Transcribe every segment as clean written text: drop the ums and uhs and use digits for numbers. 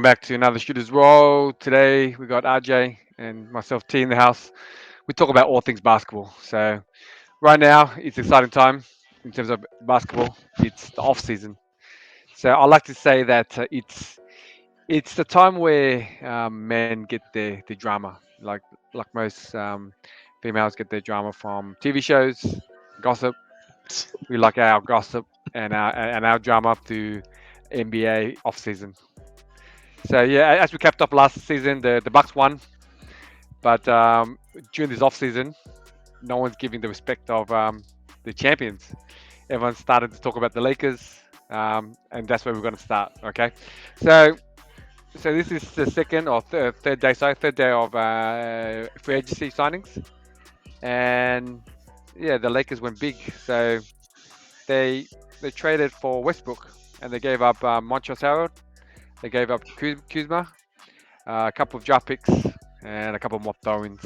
Back to another Shooter's Roll. Today we got RJ and myself T in the house. We talk about all things basketball. So right now it's exciting time in terms of basketball. It's the off season. So I like to say that it's the time where men get their drama, like most females get their drama from TV shows, gossip. We like our gossip and our drama through NBA off season. So yeah, as we capped off last season, the Bucks won, but during this off season, no one's giving the respect of the champions. Everyone started to talk about the Lakers, and that's where we're going to start. Okay, so so this is the second or third day, sorry, third day of free agency signings, and yeah, the Lakers went big. So they they traded for Westbrook, and they gave up Montrezl Harrell, they gave up Kuzma, a couple of draft picks, and a couple more throw-ins.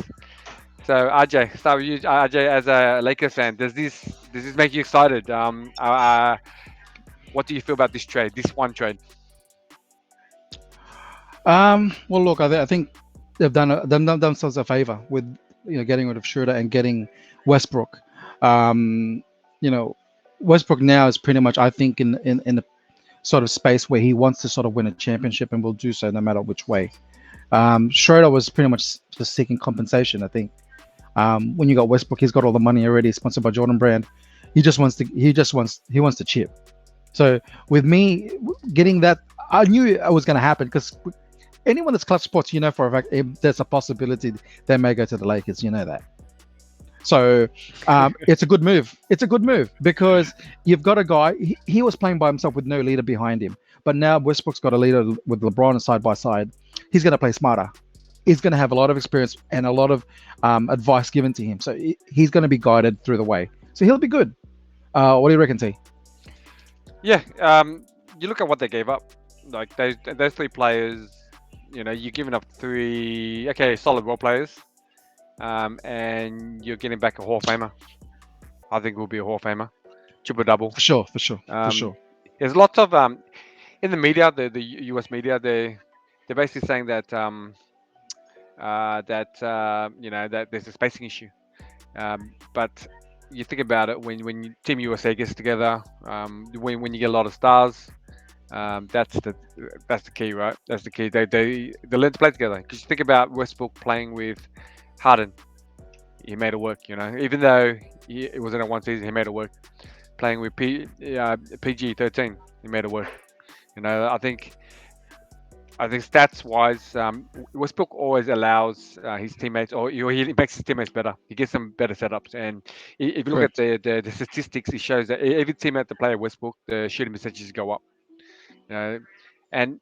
So RJ, start with you. RJ, as a Lakers fan, does this make you excited? What do you feel about this trade? This one trade? Well, look, I think they've done themselves a favor with getting rid of Schroeder and getting Westbrook. Um, you know, Westbrook now is pretty much, I think, in a sort of space where he wants to sort of win a championship and will do so no matter which way. Schroeder was pretty much just seeking compensation. I think when you got Westbrook, he's got all the money already, sponsored by Jordan Brand. He wants to chip. So with me getting that, I knew it was going to happen because anyone that's clutch sports, for a fact, there's a possibility they may go to the Lakers. You know that. So it's a good move. It's a good move because you've got a guy. He was playing by himself with no leader behind him, but now Westbrook's got a leader with LeBron side by side. He's going to play smarter. He's going to have a lot of experience and a lot of advice given to him. So he's going to be guided through the way. So he'll be good. What do you reckon, T? Yeah, you look at what they gave up. Like those three players, you're giving up three solid role players, and you're getting back a Hall of Famer. I think will be a Hall of Famer, triple double. For sure, for sure, for Um, sure. there's lots of in the media, the U.S. media, they're basically saying that there's a spacing issue. But you think about it when Team USA gets together, when you get a lot of stars, that's the key, right? That's the key. They learn to play together. Because you think about Westbrook playing with Harden, he made it work. Even though it wasn't a one season, he made it work. Playing with PG 13, he made it work. I think stats wise, Westbrook always allows his teammates, or he makes his teammates better. He gives them better setups. And if you look at Correct. the statistics, it shows that every teammate that play Westbrook, the shooting percentages go up. You know, and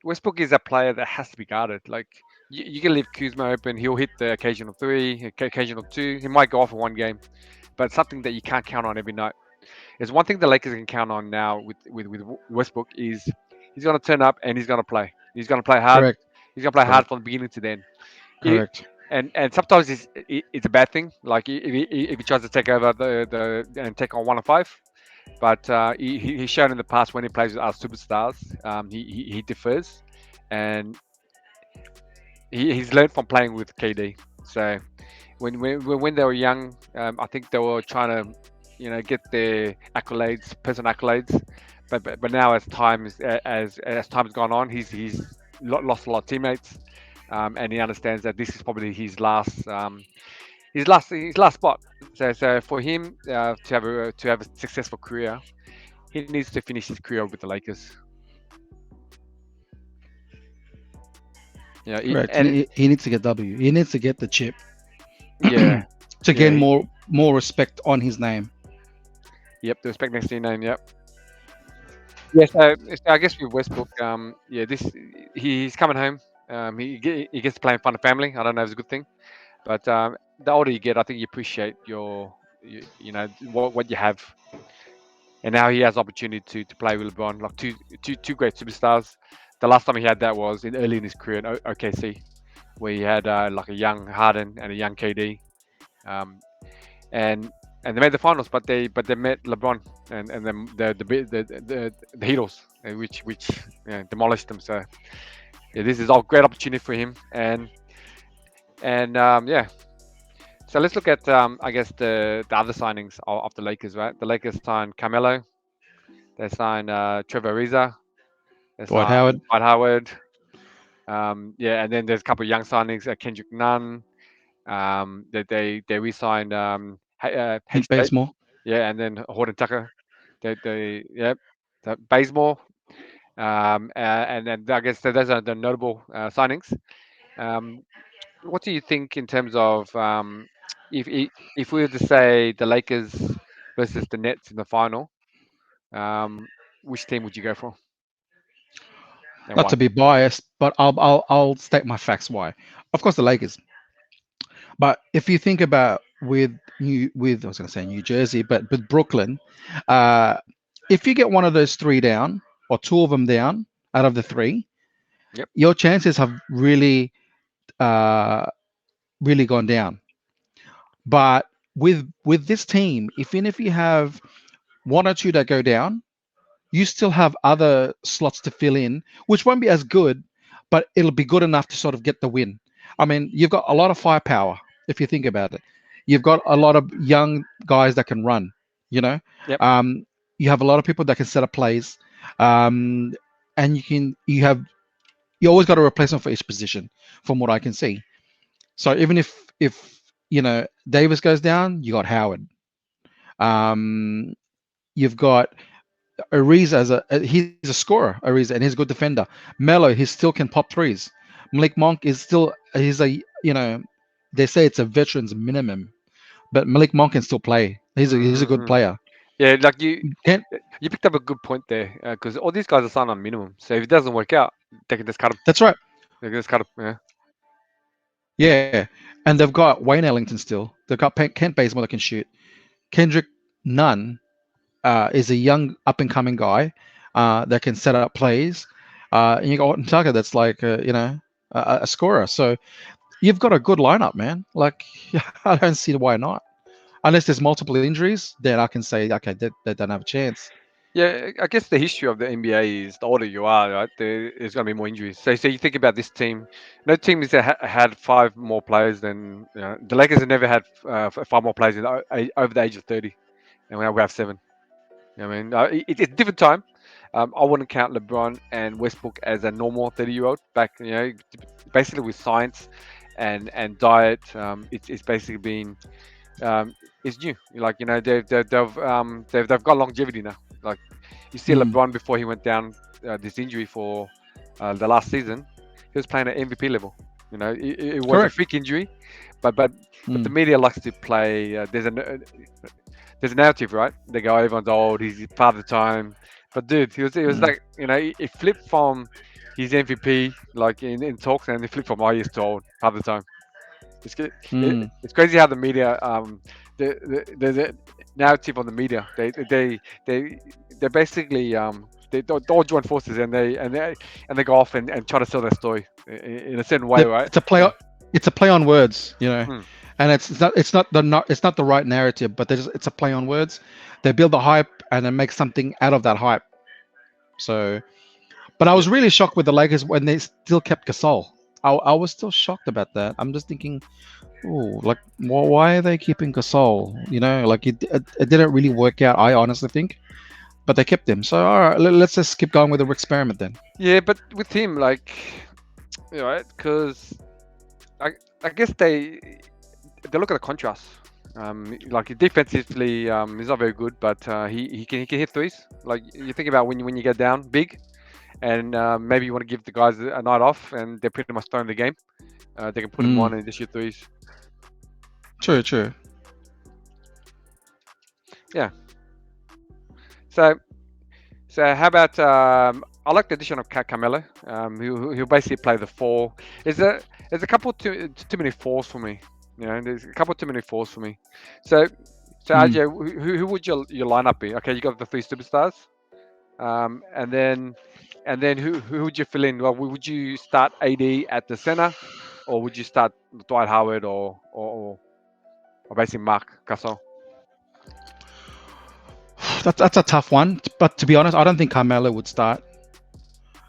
Westbrook is a player that has to be guarded. Like you can leave Kuzma open, he'll hit the occasional three, occasional two. He might go off in one game, but it's something that you can't count on every night. There's one thing the Lakers can count on now with Westbrook is he's going to turn up and he's going to play. He's going to play hard. Correct. He's going to play hard Correct. from the beginning to the end. It, Correct. and sometimes it's a bad thing. Like if he tries to take over and take on 1 of 5, but he's shown in the past when he plays with our superstars, he differs, and he's learned from playing with KD. So when they were young, I think they were trying to get their accolades, personal accolades, but now as time's gone on, he's lost a lot of teammates, and he understands that this is probably his last spot. So for him to have a successful career, he needs to finish his career with the Lakers. Correct. And He needs to get W. He needs to get the chip yeah, to yeah, gain more respect on his name. yep, the respect next to your name, yep. Yeah, so I guess with Westbrook, this he's coming home. He gets to play in front of family. I don't know if it's a good thing, but the older you get, I think you appreciate what you have, and now he has opportunity to play with LeBron, like two great superstars. The last time he had that was early in his career in OKC, where he had like a young Harden and a young KD, um, and and they made the finals, but they met LeBron and then the Heatles, which demolished them. So yeah, this is a great opportunity for him. And yeah, so let's look at I guess the other signings of the Lakers, right? The Lakers signed Carmelo, they signed Trevor Ariza, they Dwight signed Howard, Dwight Howard. Yeah, and then there's a couple of young signings, Kendrick Nunn. They re-signed Kent H. Bazemore. Yeah, and then Horton Tucker. They yeah, Bazemore. And then I guess those are the notable signings. Um, what do you think in terms of if we were to say the Lakers versus the Nets in the final, um, which team would you go for and Not why? to be biased, but I'll state my facts why. Of course, the Lakers. But if you think about with I was going to say New Jersey, but with Brooklyn, uh, if you get one of those three down or two of them down out of the three, Yep, your chances have uh, really gone down. But with this team, even if you have one or two that go down, you still have other slots to fill in, which won't be as good, but it'll be good enough to sort of get the win. I mean, you've got a lot of firepower if you think about it. You've got a lot of young guys that can run. You know, yep, um, you have a lot of people that can set up plays, um, and you always got a replacement for each position, from what I can see. So even if Davis goes down, you got Howard. Um, you've got Ariza he's a scorer, Ariza, and he's a good defender. Melo, he still can pop threes. Malik Monk is still he's a they say it's a veteran's minimum, but Malik Monk can still play. He's a good hmm player. yeah. Like you, Can you picked up a good point there because all these guys are signed on minimum. So if it doesn't work out, they can just cut them. That's right. They can just cut them. Yeah. Yeah, and they've got Wayne Ellington still. They've got Kent Bazemore that can shoot. Kendrick Nunn is a young up and coming guy that can set up plays. And you got Orton Tucker that's like a scorer. So you've got a good lineup, man. Like I don't see why not. Unless there's multiple injuries, then I can say okay, they don't have a chance. Yeah, I guess the history of the NBA is the older you are, right? There's going to be more injuries. So you think about this team. No team has had five more players than the Lakers have never had five more players over the age of 30, and we have seven. I mean, it's a different time. I wouldn't count LeBron and Westbrook as a normal 30-year-old. Back, basically with science and diet, it's basically been it's new. Like they've got longevity now. Like you see Mm, LeBron before he went down this injury for the last season, he was playing at MVP level. It was a correct. freak injury, but the Mm, media likes to play. There's a narrative, right? They go, everyone's old. He's father time, but dude, he was mm, like he flipped from his MVP like in talks, and he flipped from he's too old father time. It's good. mm, It's crazy how the media, the narrative on the media, they they basically they all join forces and they go off and try to sell their story in a certain way, right? it's a play. Yeah. It's a play on words, Hmm. and it's not the right narrative, but it's a play on words. They build the hype and then make something out of that hype. So, but I Yeah. was really shocked with the Lakers when they still kept Gasol. I was still shocked about that. I'm just thinking, oh, like, why are they keeping Gasol? Like it didn't really work out. I honestly think, but they kept him. So all right, let's just keep going with the experiment then. Yeah, but with him, like, right, because I I guess they look at the contrast. Like defensively, he's not very good, but he can hit threes. Like you think about when you get down big, and maybe you want to give the guys a night off, and they're pretty much throwing the game. They can put him Mm, on and just shoot threes. true, true. Yeah. So how about I like the addition of Carmelo. He'll basically play the four. There's a couple too many fours for me. There's a couple too many fours for me. So Mm. RJ, who would your lineup be? Okay, you got the three superstars. And then who would you fill in? Well, would you start AD at the center, or would you start Dwight Howard or basically Mark Gasol? That's a tough one. But to be honest, I don't think Carmelo would start.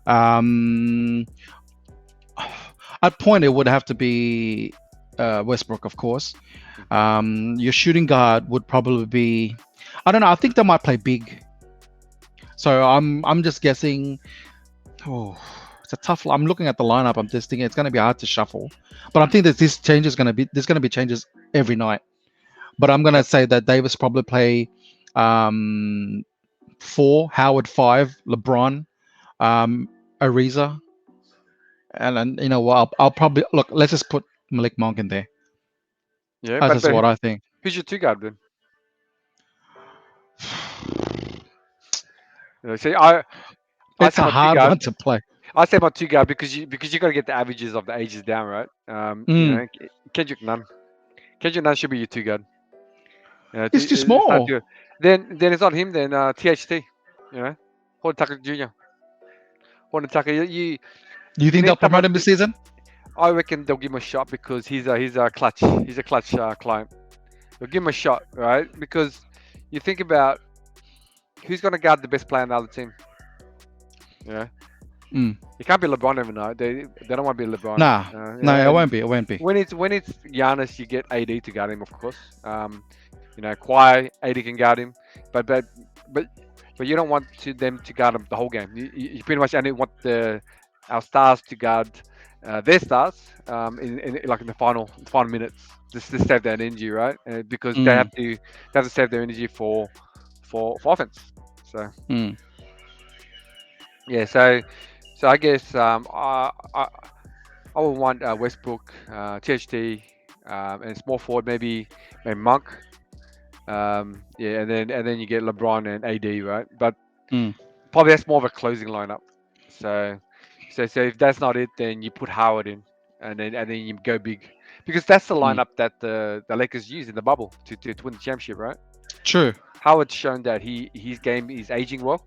Um, at point it would have to be Westbrook, of course. Your shooting guard would probably be, I don't know. I think they might play big. So I'm just guessing. Oh, it's a tough. I'm looking at the lineup. I'm just thinking it's going to be hard to shuffle. But I think that this change is going to be. There's going to be changes every night. But I'm going to say that Davis probably play um, 4, Howard 5, LeBron, Ariza, and then you know what? I'll probably look. Let's just put Malik Monk in there. Yeah, That's just what I think. who's your two guard then? See, I It's say a my two hard guard. one to play. I say my two guard because you got to get the averages of the ages down, right? Mm. Kendrick Nunn. Kendrick Nunn should be your two guard. It's too It's not small. too. Then it's not him. Then THT. You know, Horton Tucker Jr. Horton Tucker. Do you You think need they'll promote someone. him this season? I reckon they'll give him a shot because he's a clutch. He's a clutch client. They'll give him a shot, right? Because you think about who's going to guard the best player on the other team. Yeah, Mm. it can't be LeBron every night. They don't want to be LeBron. Nah, no, it and won't be. It won't be. when it's Giannis, you get AD to guard him, of course. Kawhi, AD can guard him, but but but you don't want them to guard him the whole game. You pretty much only want our stars to guard their stars in like in the final minutes, just to save that energy, right? Because Mm. they have to save their energy for offense. So Mm. yeah, so I guess I would want Westbrook, THT, and small forward maybe Monk. Yeah, and then you get LeBron and AD, right? But Mm. probably that's more of a closing lineup. So so if that's not it, then you put Howard in, and then you go big, because that's the Mm. lineup that the Lakers use in the bubble to win the championship, right? True. Howard's shown that his game is aging well.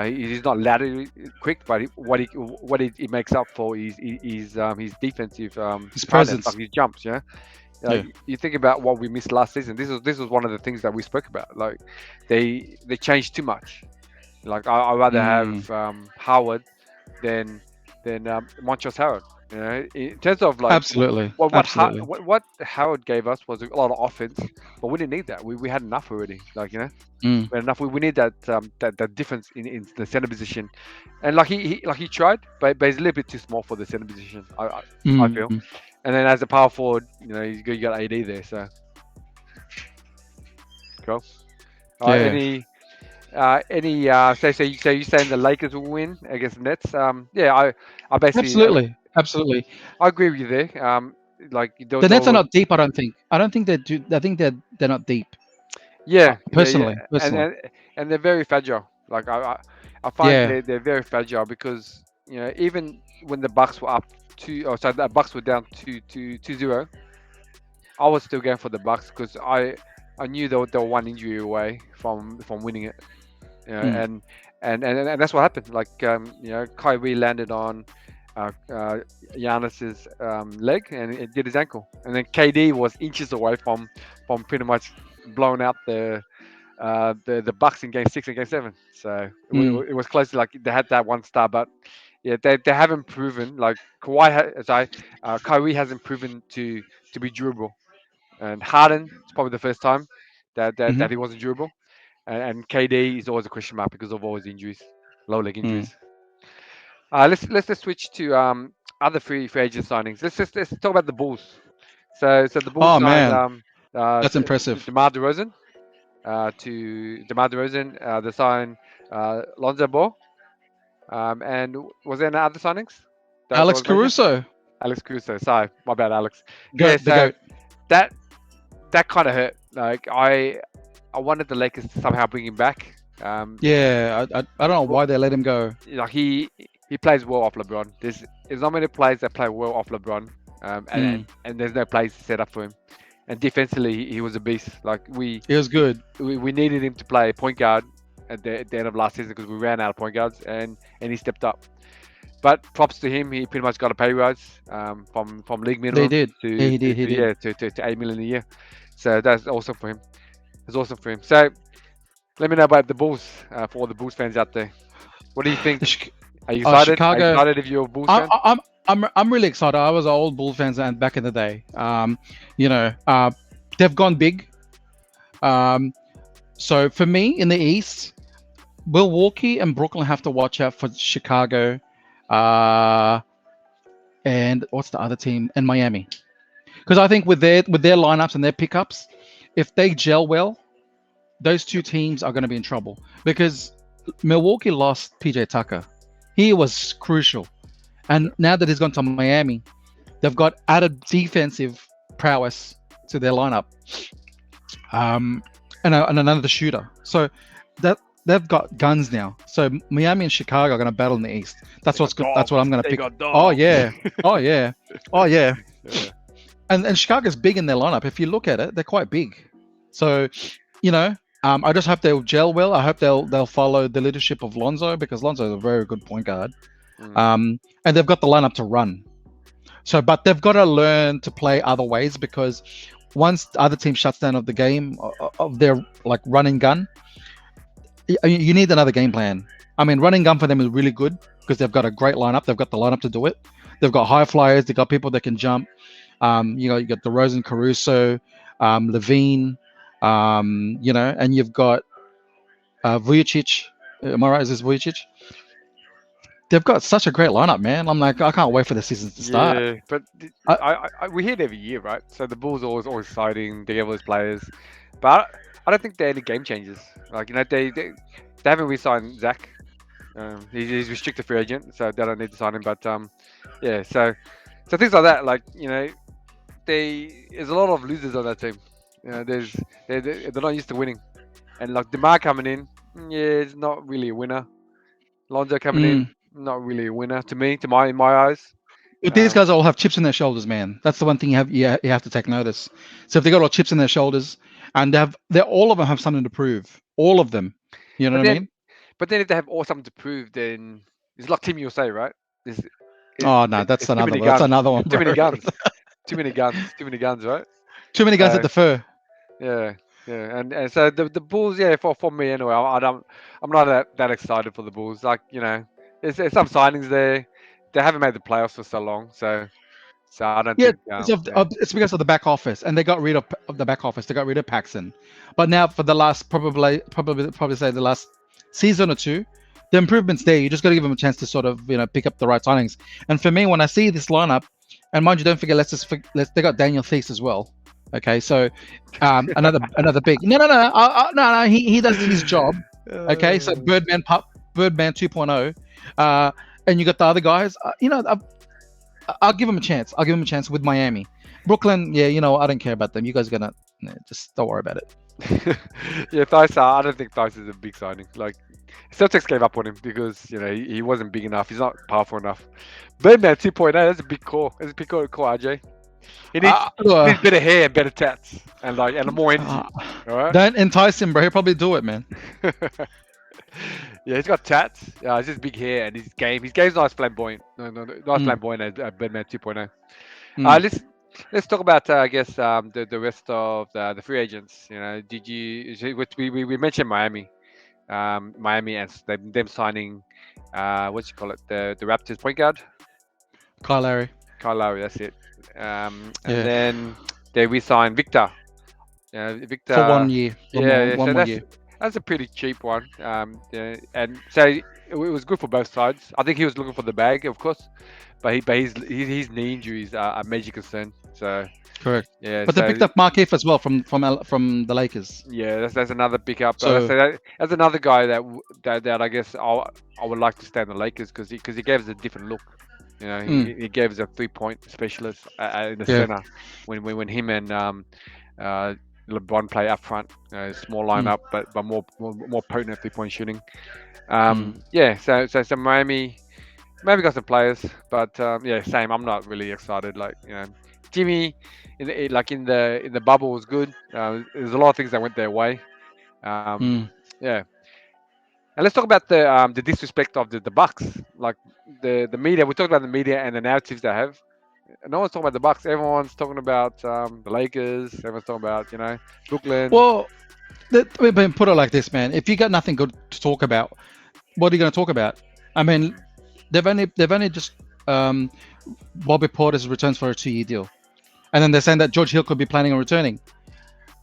He's not laterally quick, but what he makes up for is his defensive His prowess, like presence. his jumps. Yeah, Yeah. you think about what we missed last season. This was one of the things that we spoke about. Like they changed too much. Like I rather Mm. have Howard than Montrezl Howard. In terms of like Absolutely. what Absolutely. what Howard gave us was a lot of offense, but we didn't need that. We had enough already. Like Mm. we had enough. We need that difference in the center position, and like he tried, but he's a little bit too small for the center position. I feel. Mm. And then as a power forward, you got AD there. So cool. Yeah. So you saying the Lakers will win against the Nets? Yeah, I basically Absolutely. Absolutely. I agree with you there. Like The Nets are not deep. I don't think. I don't think they do. I think they're not deep. yeah, Personally. and Personally. and they're very fragile. Like I find Yeah. they're very fragile because even when the Bucks were up sorry, the Bucks were down 2-0, I was still going for the Bucks because I knew they were one injury away from winning it. Mm. And that's what happened. Like Kyrie landed on Giannis's leg and it did his ankle, and then KD was inches away from pretty much blowing out the Bucks in Game 6 and Game 7. So Mm. it was close. Like they had that one star, but yeah, they haven't proven. Like Kyrie hasn't proven to be durable, and Harden it's probably the first time Hmm. that he wasn't durable, and KD is always a question mark because of all his injuries, low leg Mm. injuries. Let's just switch to other free agent signings. Let's talk about the Bulls. So the Bulls Oh signed man, that's impressive. DeMar DeRozan to DeMar DeRozan. They signed Lonzo Ball. And was there any other signings that Alex was major? Caruso, Alex Caruso. Sorry, my bad, Alex. Yeah, goat, the so goat. that that kind of hurt. Like I wanted the Lakers to somehow bring him back. Yeah, I don't know Well, why they let him go. like he plays well off LeBron. There's not many players that play well off LeBron, Mm. and there's no plays set up for him. And defensively, he was a beast. Like It was good. we needed him to play point guard at the end of last season because we ran out of point guards, and he stepped up. But props to him, he pretty much got a pay rise from league They minimum did. Yeah, to, he to, did. He to did. yeah to 8 million a year. So that's awesome for him. It's awesome for him. So let me know about the Bulls for all the Bulls fans out there. What do you think? The Chi- Are you excited? Are you Chicago. excited if you're a Bulls I, fan? I, I'm I'm really excited. I was an old Bull fans and back in the day. You know, they've gone big. Um, so for me in the East, Milwaukee and Brooklyn have to watch out for Chicago, uh, and what's the other team? And Miami, because I think with their lineups and their pickups, if they gel well, those two teams are going to be in trouble because Milwaukee lost PJ Tucker. He was crucial, and now that he's gone to Miami, they've got added defensive prowess to their lineup, um, and another shooter. So that they've got guns now. So Miami and Chicago are going to battle in the East. They got That's what I'm dogs. going to They pick. got Oh dogs. yeah, oh yeah, oh yeah. Yeah. And Chicago's big in their lineup. If you look at it, they're quite big. So, you know, I just hope they'll gel well. I hope they'll follow the leadership of Lonzo because Lonzo's a very good point guard. Mm. And they've got the lineup to run. So, but they've got to learn to play other ways because once the other team shuts down of the game of their like running gun, you need another game plan. I mean, running gun for them is really good because they've got a great lineup. They've got the lineup to do it. They've got high flyers. They've got people that can jump. You got DeRozan, Caruso, Levine, and you've got Vujicic. Am I right? Is this Vujicic? They've got such a great lineup, man. I'm like, I can't wait for the season to start. Yeah, but I, we hear it every year, right? So the Bulls are always citing they have all those players, but I don't think they're any game changers. Like they haven't re-signed Zach. He's restricted free agent, so they don't need to sign him. But yeah, so things like that, like there's a lot of losers on that team. They're not used to winning, and like Demar coming in, yeah, it's not really a winner. Lonzo coming in, mm, not really a winner to me, in my eyes. but these Um, guys all have chips in their shoulders, man. That's the one thing you have to take notice. So if they got all chips in their shoulders, and they all of them have something to prove, all of them. You know but what I then mean? But then if they have all something to prove, then it's like Team USA, right? It's, Oh no, that's it's too another many one. That's guns. another one, It's too bro. many guns. Too many guns, right? Too many guys at So the fur. yeah, yeah, and so the Bulls, yeah, for me anyway, I'm not that excited for the Bulls. Like there's some signings there. They haven't made the playoffs for so long, so I don't Yeah, think yeah. it's because of the back office, and they got rid of the back office. They got rid of Paxson, but now for the last probably say the last season or two, the improvements there. You just got to give them a chance to sort of pick up the right signings. And for me, when I see this lineup, and mind you, don't forget, they got Daniel Theis as well. Okay, so another big no, he does his job. Okay, so Uh, Birdman 2.0, and you got the other guys. I'll give him a chance. I'll give him a chance with Miami. Brooklyn, yeah, I don't care about them. You guys are gonna just don't worry about it. yeah, Theis, I don't think Theis is a big signing. Like Celtics gave up on him because he wasn't big enough. He's not powerful enough. Birdman 2.0, that's a big call. That's a big call, RJ. He needs better hair, better tats, and more energy. uh, All right. don't entice him, bro. He'll probably do it, man. Yeah, he's got tats. He's just big hair, and his game's nice flamboyant. No, not Mm, flamboyant as Birdman 2.0. mm. Let's talk about I guess the rest of the free agents. Which we mentioned Miami, Miami and them signing what you call it, the Raptors point guard Kyle Lowry. Kyle Lowry. That's it. And Yeah, then they re-signed Victor. for Victor. 1 year, Yeah, yeah. one So more year. that's a pretty cheap one. Yeah, and so it was good for both sides. I think he was looking for the bag, of course, but his knee injuries are a major concern. So Correct. yeah, But they so picked up Markieff as well from the Lakers. yeah, that's another pickup. So That's another guy that I guess I would like to stay in the Lakers because he gave us a different look. He gave us a 3-point specialist in the yeah, center when him and uh, LeBron play up front, small mm, lineup, but more potent at 3-point shooting. mm. Yeah, so Miami maybe got some players, but yeah, same. I'm not really excited. Like Jimmy in the bubble was good. There's a lot of things that went their way. Um, Mm. yeah, and let's talk about the disrespect of the Bucks. Like the media. We talked about the media and the narratives they have. No one's talking about the Bucks. Everyone's talking about the Lakers. Everyone's talking about Brooklyn. Well, put it like this, man. If you got nothing good to talk about, what are you going to talk about? I mean, they've only just um, Bobby Portis returns for a 2-year deal, and then they're saying that George Hill could be planning on returning.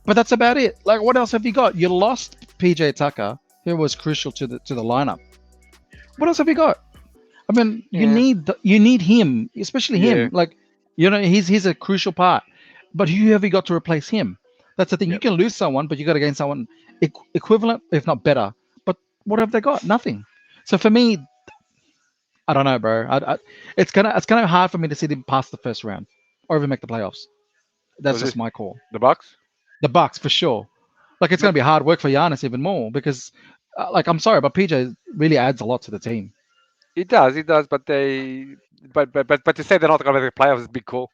But that's about it. Like, what else have you got? You lost PJ Tucker, who was crucial to the lineup. What else have you got? I mean, Yeah, you need him, especially yeah, him. Like, he's a crucial part. But who have you got to replace him? That's the thing. You yep. can lose someone, but you got to gain someone equivalent, if not better. But what have they got? Nothing. So for me, I don't know, bro. It's kind of hard for me to see them pass the first round or even make the playoffs. That's Was just this my call. the Bucks? The Bucks for sure. Like it's But going to be hard work for Giannis even more because, like, I'm sorry, but PJ really adds a lot to the team. it does, it does. But to say they're not going to make the playoffs is a big call.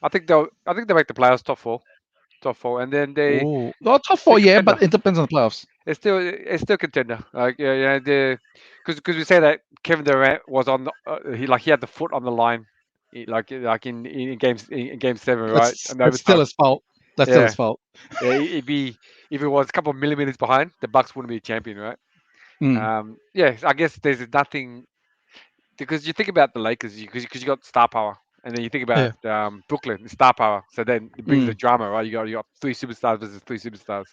I think they make the playoffs top four, and then Oh, well, top they're four, yeah, contender. but it depends on the playoffs. It's still contender. Like yeah, the because we say that Kevin Durant was on he had the foot on the line, in game seven, right, That's and that's still overtime. his fault. That's still his Yeah, fault. yeah. If it was a couple of millimeters behind, the Bucks wouldn't be champion, right? Mm, Yeah, I guess there's nothing because you think about the Lakers because you got star power, and then you think about yeah. Brooklyn star power. So then it brings the Mm, drama, right? You got three superstars versus three superstars.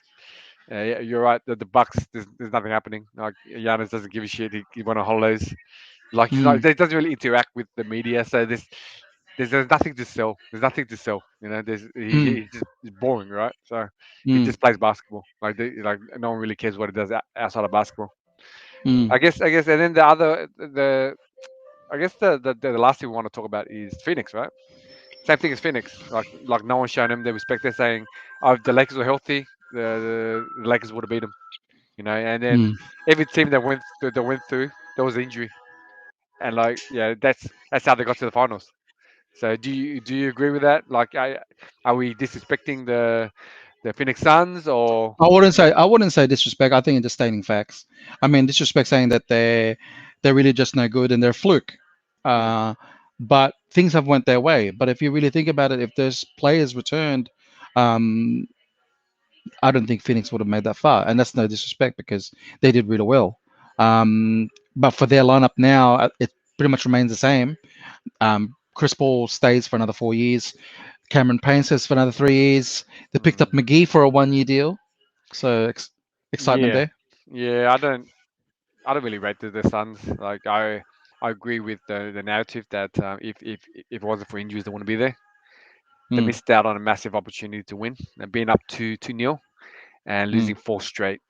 Yeah, you're right. The Bucks, there's nothing happening. Like Giannis doesn't give a shit. He went on holidays. Like he's not. mm, He doesn't really interact with the media. So there's nothing to sell. There's nothing to sell. mm, He's just he's boring, right? So he mm, just plays basketball. Like no one really cares what he does outside of basketball. mm. I guess, and then the other the I guess the last thing we want to talk about is Phoenix, right? Same thing as Phoenix. Like no one's showing them the respect. They're saying, "Oh, if the Lakers were healthy, the Lakers would have beat them." And then Mm. every team that went through, there was injury, and like yeah, that's how they got to the finals. So do you agree with that? Like, are we disrespecting the Phoenix Suns or I wouldn't say disrespect. I think it's just stating facts. I mean, disrespect saying that they're really just no good and they're fluke. yeah Uh, but things have went their way. But if you really think about it, if those players returned, um, I don't think Phoenix would have made that far. And that's no disrespect because they did really well. But for their lineup now, it pretty much remains the same. Chris Paul stays for another 4 years. Cameron Payne stays for another 3 years. They picked up mm, McGee for a 1-year deal. So excitement yeah there. yeah. I don't really rate the Suns. Like I agree with the narrative that if it wasn't for injuries, they wouldn't be there. They Mm, missed out on a massive opportunity to win and being up 2-0 and mm, losing four straight.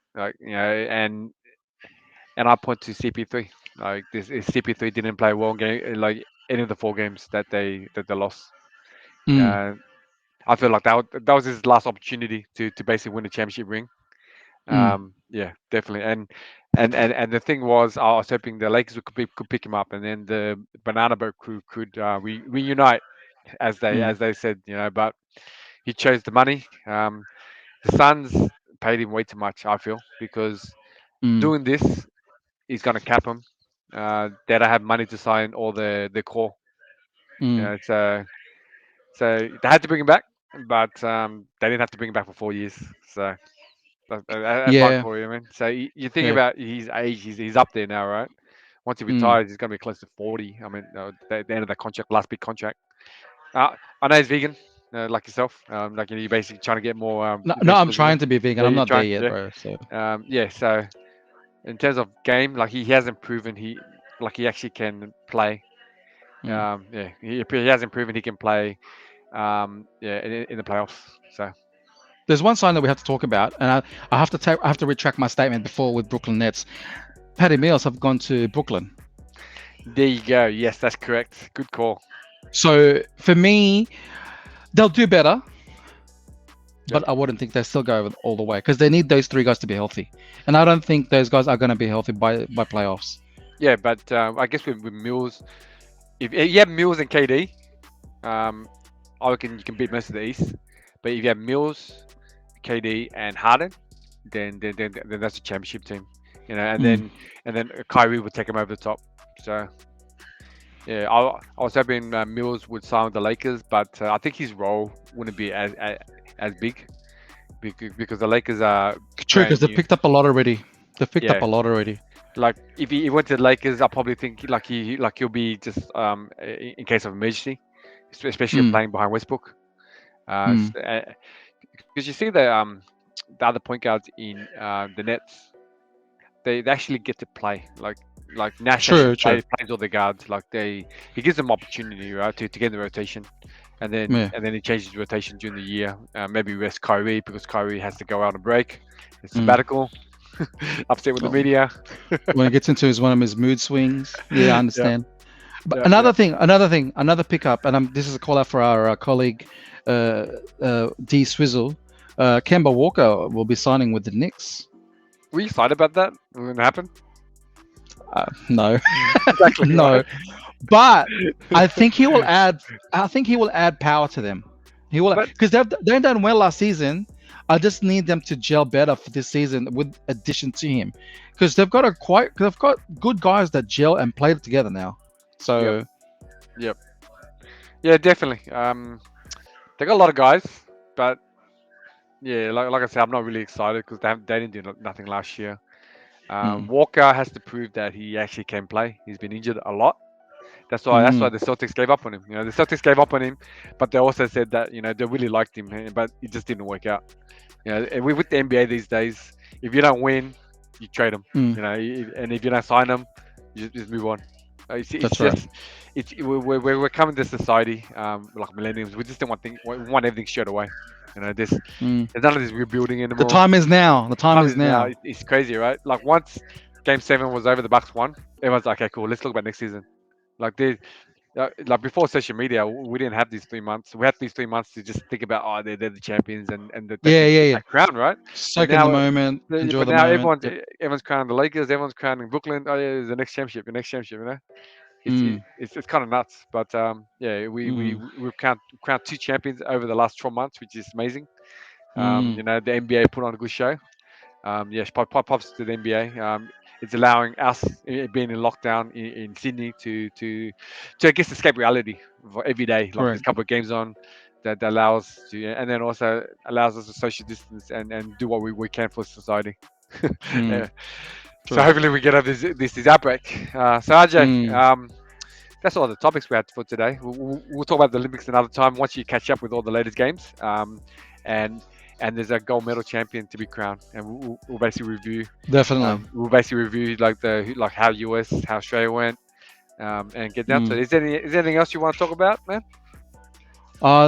And I point to CP3. Like this, CP3 didn't play well game like any of the four games that they lost. mm, Uh, I feel like that was his last opportunity to basically win a championship ring. mm, Yeah, definitely. And the thing was, I was hoping the Lakers could pick him up, and then the Banana Boat crew could reunite, mm, as they said, But he chose the money. The Suns paid him way too much, I feel, because mm, doing this is going to cap him. They don't have money to sign all the core. mm. So they had to bring him back, but they didn't have to bring him back for 4 years. So that's my Yeah, call, man. So you think yeah. about his age; he's up there now, right? Once he Mm. retires, he's going to be close to 40. I mean, the end of that contract, last big contract. I know he's vegan, like yourself. Like you're basically trying to get more No, no, I'm vegetables in. trying to be vegan. Yeah, I'm you're not there trying. yet, Yeah. bro. So Yeah. So in terms of game, like he hasn't proven he actually can play. mm. Yeah, he hasn't proven he can play. Yeah, in the playoffs. So There's one sign that we have to talk about, and I have to retract my statement before with Brooklyn Nets. Patty Mills have gone to Brooklyn. there you go. Yes, that's correct. Good call. So for me, they'll do better, Yep. but I wouldn't think they still go all the way because they need those three guys to be healthy, and I don't think those guys are going to be healthy by playoffs. Yeah, but I guess with Mills, if you have Mills and KD, um, I reckon you can beat most of the East. But if you have Mills, KD, and Harden, then that's a championship team. And Mm, then Kyrie would take him over the top. So yeah, I was hoping Mills would sign with the Lakers, but I think his role wouldn't be as big because the Lakers are true, brand because they new. picked up a lot already. They picked up Yeah, a lot already. Like if he went to the Lakers, I probably think he'll be just in case of emergency, especially Mm, playing behind Westbrook. mm. Because you see the other point guards in the Nets, they actually get to play. Like Nash actually True, true. plays all the guards. Like he gives them opportunity, right, to get in the rotation, Yeah. and then he changes rotation during the year. Maybe rest Kyrie because Kyrie has to go out and break. It's Mm. sabbatical. Upset with the Oh, media. when it gets into his one of his mood swings. Yeah, I Yeah, understand. But yeah, yeah. another pickup, and this is a call out for our colleague d-swizzle. Kemba Walker will be signing with the Knicks. Were you excited about that when it happened? No, Exactly no, right. but I think he will add. I think he will add power to them. He will, But because they've done well last season. I just need them to gel better for this season with addition to him, because they've got good guys that gel and play together now. yep, So yep, yeah, definitely. They got a lot of guys, but yeah, like I said, I'm not really excited because they didn't do nothing last year. mm, Walker has to prove that he actually can play. He's been injured a lot. That's why mm, the Celtics gave up on him. The Celtics gave up on him, but they also said that they really liked him, but it just didn't work out. And with the NBA these days, if you don't win, you trade them. mm, And if you don't sign them, you just move on. It's that's right. just we're coming to society like millenniums. We just don't we want everything straight away. There's Mm. there's none of this rebuilding The anymore. time is now. The time Time is is now. now. It's crazy, right? Like once Game 7 was over, the Bucks won. Everyone's like, okay, cool. Let's talk about next season. Like like before social media, we didn't have these 3 months. We had these 3 months to just think about, oh, they're the champions and that they Yeah, can yeah, get yeah. that crown, right? But Soak in the now, moment. Enjoy but the now moment. Yep. everyone's crowning the Lakers, everyone's crowning Brooklyn. Oh yeah, the next championship, the next championship. Mm, It's kind of nuts. But yeah, mm, we've crowned two champions over the last 12 months, which is amazing. mm. The NBA put on a good show. Yes, pops to the NBA. It's allowing us, being in lockdown in Sydney, to I guess escape reality for every day. Like there's a Correct. couple of games on that allows us to, and then also allows us to social distance and do what we can for society. Mm, Yeah. So true. hopefully we get over this outbreak. So RJ, Mm, that's all the topics we had for today. We'll talk about the Olympics another time once you catch up with all the latest games. And and there's a gold medal champion to be crowned, and we'll basically review. definitely. Like like how US, how Australia went, and get down to Mm. it. Is there anything else you want to talk about, man?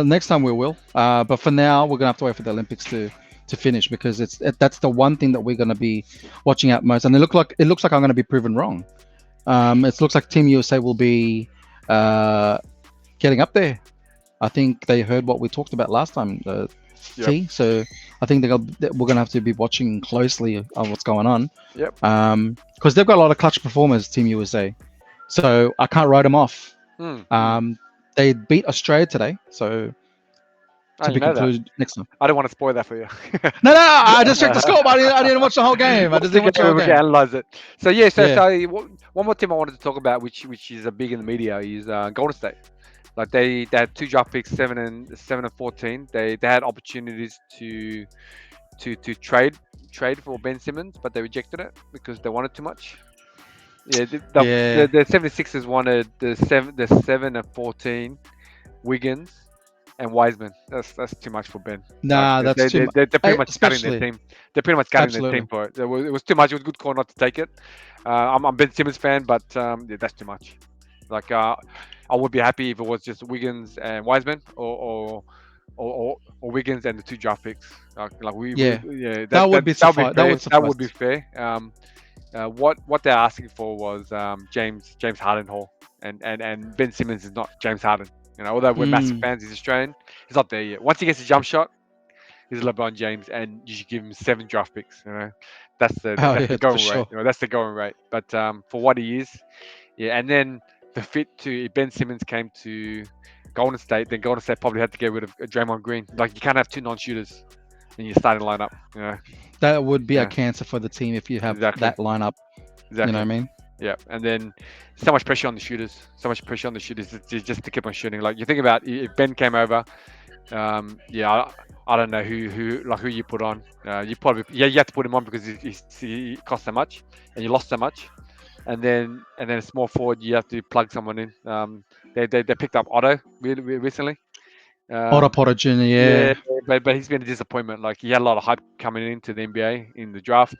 Next time we will. But for now, we're gonna have to wait for the Olympics to finish, because that's the one thing that we're gonna be watching out most. And it looks like I'm gonna be proven wrong. It looks like Team USA will be uh, getting up there. I think they heard what we talked about last time, Yep, T. So I think we're gonna have to be watching closely on what's going on, yep. because they've got a lot of clutch performers, Team USA. So I can't write them off. Hmm. They beat Australia today, so I to be didn't know that. concluded next time. I don't want to spoil that for you. No, no, I just checked the score, but I didn't watch the whole game. I Once just didn't watch the whole we can game. analyze it. So yeah, Yeah. one more team I wanted to talk about, which is a big in the media, is Golden State. Like they had two draft picks, 7 and 14. They had opportunities to trade for Ben Simmons, but they rejected it because they wanted too much. Yeah, Yeah. the 76ers wanted the 7 and 14 Wiggins and Wiseman. That's too much for Ben. Like Nah, that's too much. they're pretty much cutting their Especially, team. They're pretty much cutting their absolutely. team for it. It was too much. It was a good call not to take it. I'm a Ben Simmons fan, but yeah, that's too much. Like I would be happy if it was just Wiggins and Wiseman, or Wiggins and the two draft picks. Like we Yeah, yeah, that would be that would be suffice. That fair. would That suffice. would be fair. What they're asking for was James Harden Hall, and Ben Simmons is not James Harden. Although we're massive Mm. fans, he's Australian. He's not there yet. Once he gets a jump shot, he's LeBron James, and you should give him 7 draft picks. Oh That's yeah, the for going rate. sure. That's the going rate. But for what he is, yeah. And then the fit to if Ben Simmons came to Golden State, then Golden State probably had to get rid of Draymond Green. Like you can't have two non-shooters in your starting lineup. That would be a Yeah, cancer for the team if you have exactly, that lineup. You know what I exactly. mean? Yeah, and then so much pressure on the shooters, so much pressure on the shooters just to keep on shooting. Like you think about if Ben came over, Yeah, I don't know who you put on. You probably you have to put him on because he costs so much and you lost so much. And then a small forward you have to plug someone in. They picked up Otto really recently. Otto Um, Porter Jr. yeah, Yeah. but he's been a disappointment. Like he had a lot of hype coming into the NBA in the draft,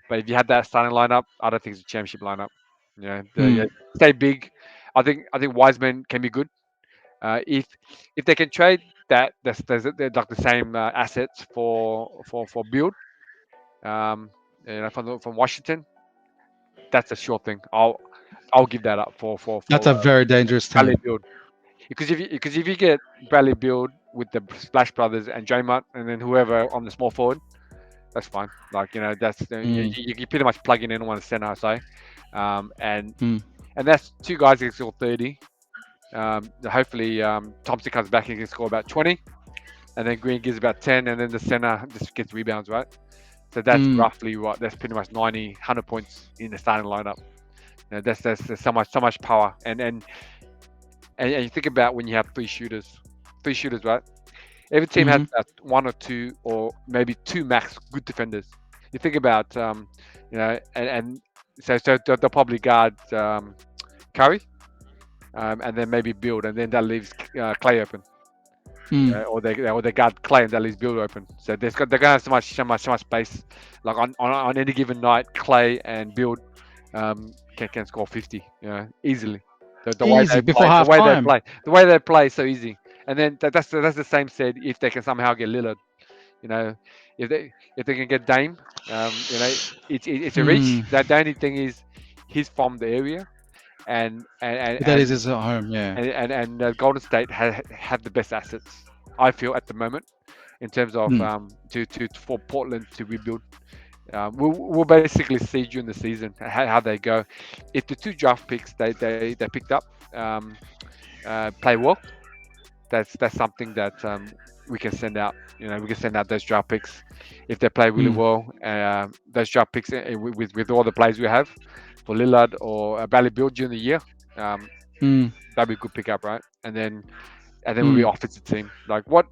but if you had that starting lineup, I don't think it's a championship lineup. Yeah, Mm. stay big. I think Wiseman can be good. If they can trade that, they're like the same assets for build. Um, from Washington, that's a sure thing. I'll give that up That's for a very dangerous Bradley team. Build because if you get Bradley Build with the Splash Brothers and Draymond and then whoever on the small forward, that's fine. Like that's Mm. you pretty much plug in anyone at center, I say, um, and Mm. and that's two guys that can score 30. Hopefully Thompson comes back and can score about 20, and then Green gives about 10, and then the center just gets rebounds, right? So that's Mm. roughly what that's pretty much 90, 100 points in the starting lineup. That's so much power, and you think about when you have three shooters, right? Every team has Mm-hmm. about one or two, or maybe two max good defenders. You think about, and so they'll probably guard Curry, and then maybe build, and then that leaves Clay open, Mm. or they guard Clay and that leaves build open. So they're gonna have so much space. Like on any given night, Clay and build can score 50, easily. The way Easy they before play, the way they halftime. play, the way they play, is so easy. And then that's the same said if they can somehow get Lillard. You know, if they can get Dame, it's a reach. Mm. That the only thing is he's from the area, and and and That is and his home. Yeah. Golden State have the best assets. I feel at the moment in terms of Mm. to for Portland to rebuild. We'll basically see during the season how they go. If the two draft picks they picked up play well, that's something that we can send out. We can send out those draft picks if they play really Mm. well. Those draft picks with all the players we have for Lillard or Bradley Beal during the year, um, Mm. that'd be a good pickup, right? And then we'll be Mm. offensive team. Like what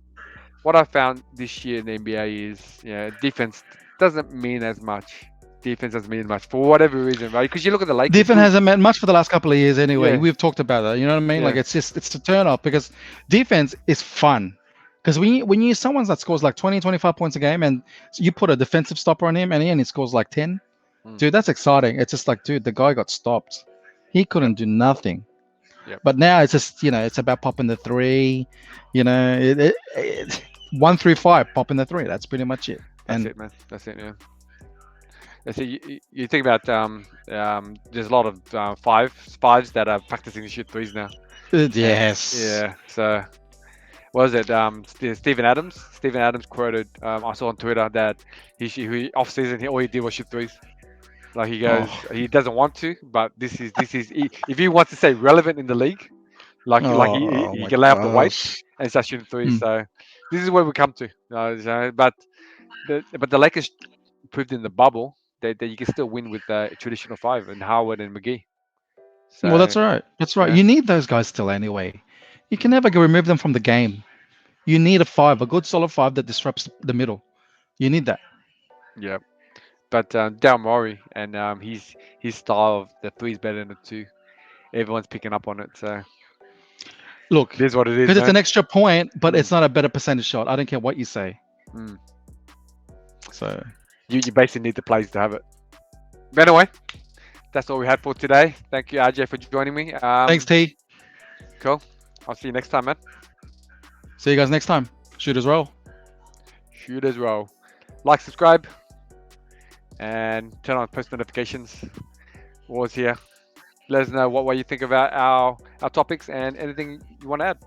I found this year in the NBA is defense doesn't mean as much. Defense doesn't mean much for whatever reason, right? Because you look at the Lakers, Defense hasn't meant much for the last couple of years anyway. yeah, We've talked about that. You know what I mean? Like yeah, it's a turn off because defense is fun. Because when you someone that scores like 20, 25 points a game and you put a defensive stopper on him and he only scores like 10, mm, dude, that's exciting. It's just like, dude, the guy got stopped. He yep, couldn't do nothing. yep. But now it's just, it's about popping the three, it 1 3 5, popping the three. That's pretty much it. That's And it, man. That's it, yeah. So you think about there's a lot of fives that are practicing to shoot threes now. yes. Yeah. So what was it? Stephen Adams. Stephen Adams quoted. I saw on Twitter that he off season all he did was shoot threes. Like he goes, Oh, he doesn't want to, but this is if he wants to stay relevant in the league, like oh he my can lay off the weights gosh. and start shooting threes. Mm. So this is where we come to. But the Lakers proved in the bubble that you can still win with the traditional five and Howard and McGee. Well, So that's right. That's right. yeah, You need those guys still anyway. You can never remove them from the game. You need a five, a good solid five that disrupts the middle. You need that. yeah. But Daryl Morey and his style of the three is better than the two. Everyone's picking up on it. So Look, it is what it is, because it's an man. extra point, but Mm, it's not a better percentage shot. I don't care what you say. mm. So You basically need the plays to have it. But anyway, that's all we had for today. Thank you, RJ, for joining me. thanks, T. Cool. I'll see you next time, man. See you guys next time. Shooters roll. Shoot as well. Like, subscribe, and turn on post notifications. Always here. Let us know what you think about our topics and anything you want to add.